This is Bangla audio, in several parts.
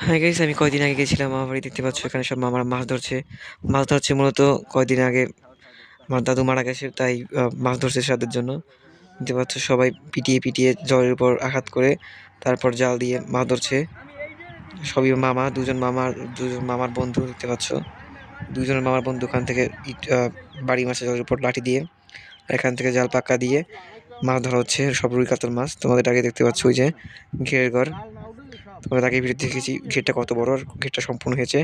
হ্যাঁ গাইস, আমি কয়দিন আগে গেছিলাম মামার বাড়ি। দেখতে পাচ্ছ এখানে সব মামারা মাছ ধরছে। মাছ ধরছে মূলত কয়দিন আগে আমার দাদু মারা গেছে, তাই মাছ ধরছে শ্রাদ্ধের জন্য। দেখতে পাচ্ছ সবাই পিটিয়ে পিটিয়ে জলের উপর আঘাত করে তারপর জাল দিয়ে মাছ ধরছে। সবই মামা, দুজন মামার বন্ধু। দেখতে পাচ্ছ দুজনের মামার বন্ধু ওখান থেকে ইট বাড়ি মাছের জলের উপর লাঠি দিয়ে, আর এখান থেকে জাল পাক্কা দিয়ে মাছ ধরা হচ্ছে। সব রুই কাতল মাছ। তোমাদের আগে দেখতে পাচ্ছ ওই যে ঘেরের ঘর, তোমাদের আগে ভিডিও দেখেছি ঘেরটা কত বড়, আর ঘেরটা সম্পূর্ণ হয়েছে।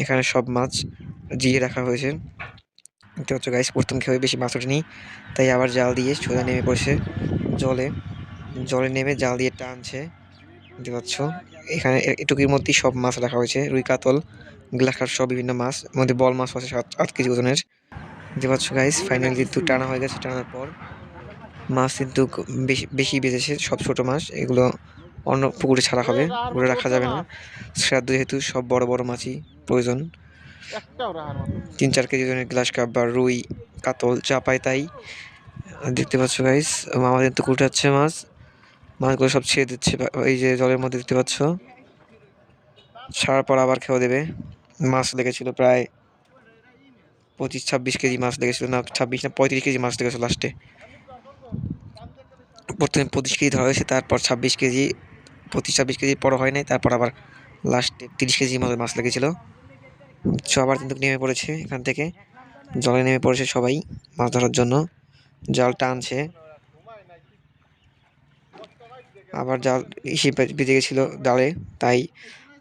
এখানে সব মাছ জিয়ে রাখা হয়েছে। দেখতে পাচ্ছ গাইস, প্রথম খেয়ে বেশি মাছ ওঠেনি, তাই আবার জাল দিয়ে সোজা নেমে পড়ছে জলে। জলে নেমে জাল দিয়ে টানছে। দেখতে পাচ্ছ এখানে এটুকুর মধ্যেই সব মাছ রাখা হয়েছে, রুই কাতল গ্লাকার সব বিভিন্ন মাছ। এর মধ্যে বল মাছ আছে 7-8 কেজি ওজনের। দেখতে পাচ্ছ গাইস, ফাইনালি কিন্তু টানা হয়ে গেছে। টানার পর মাছ কিন্তু বেশি বেশি বেঁচেছে, সব ছোট মাছ। এগুলো অন্য পুকুরে ছাড়া হবে, পুকুরে রাখা যাবে না। শ্রাদ্ধ যেহেতু সব বড় বড় মাছই প্রয়োজন। 3-4 কেজি ওজনের গ্লাস কাপ বা রুই কাতল যা পায় তাই। দেখতে পাচ্ছ গাইস, মামা কিন্তু কুটাচ্ছে মাছ। মাছগুলো সব ছেড়ে দিচ্ছে এই যে জলের মধ্যে। দেখতে পাচ্ছ ছাড়ার পর আবার খেয়ে দেবে। মাছ লেগেছিল প্রায় 25-26 কেজি মাছ লেগেছিল, না 26 না 35 কেজি মাছ লেগেছিল লাস্টে। প্রথমে 25 কেজি ধরা হয়েছে, তারপর 26 কেজি, 25-26 কেজির পর হয় নাই, তারপর আবার লাস্টে 30 কেজি মতো মাছ লেগেছিল। আবার কিন্তু নেমে পড়েছে এখান থেকে, জলে নেমে পড়েছে সবাই মাছ ধরার জন্য। জাল টানছে, আবার জাল ইসে বেজে গেছিলো ডালে, তাই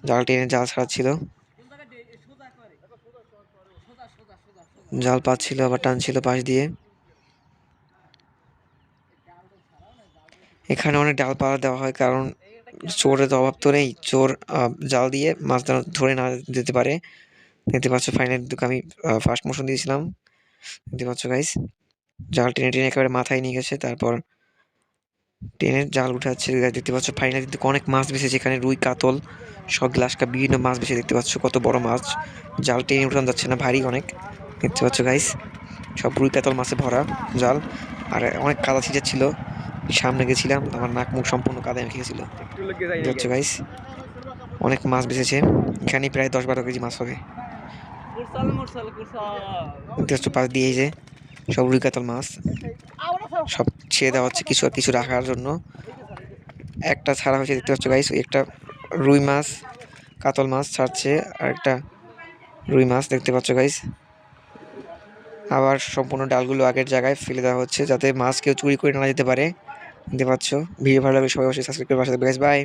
জাল টেনে জাল ছাড়াচ্ছিল। জাল পাচ্ছিল আবার টানছিল পাশ দিয়ে। এখানে অনেক ডালপালা দেওয়া হয়, কারণ চোরের তো অভাব তো নেই। চোর জাল দিয়ে মাছ ধরে না যেতে পারে। দেখতে পাচ্ছ ফাইনাল দুটো আমি ফার্স্ট মোশন দিয়েছিলাম। দেখতে পাচ্ছ গাইস, জাল টেনে টেনে একেবারে মাথায় নিয়ে গেছে, তারপর টেনে জাল উঠাচ্ছে। দেখতে পাচ্ছ ফাইনাল কিন্তু অনেক মাছ বেঁচেছে এখানে, রুই কাতল সব গ্লাস কাপ বিভিন্ন মাছ বেশি। দেখতে পাচ্ছ কত বড় মাছ, জাল টেনে উঠানো যাচ্ছে না, ভারী অনেক। দেখতে পাচ্ছ গাইস, সব রুই কাতল মাছে ভরা জাল। আর অনেক কাদা ছিটে ছিল, সামনে গেছিলাম, আমার নাক মুখ সম্পূর্ণ কাদায় মেখে গেছিল। দেখতে পাচ্ছ গাইস, অনেক মাছ বেঁচেছে এখানে, প্রায় 10-12 কেজি মাছ হবে। দেখতে পাচ্ছ পাশ দিয়ে এই যে সব রুই কাতল মাছ সব ছেড়ে দেওয়া হচ্ছে কিছু আর কিছু রাখার জন্য। একটা ছাড়া হয়েছে, দেখতে পাচ্ছ গাইস, একটা রুই মাছ কাতল মাছ ছাড়ছে, আর একটা রুই মাছ। দেখতে পাচ্ছ গাইস, আবার সম্পূর্ণ ডালগুলো আগের জায়গায় ফেলে দেওয়া হচ্ছে, যাতে মাছ কেউ চুরি করে না যেতে পারে। দেখতে পাচ্ছ। ভিডিও ভালো লাগলে সবাই অবশ্যই সাবস্ক্রাইব করে পাশে থাকবে গাইস। বাই।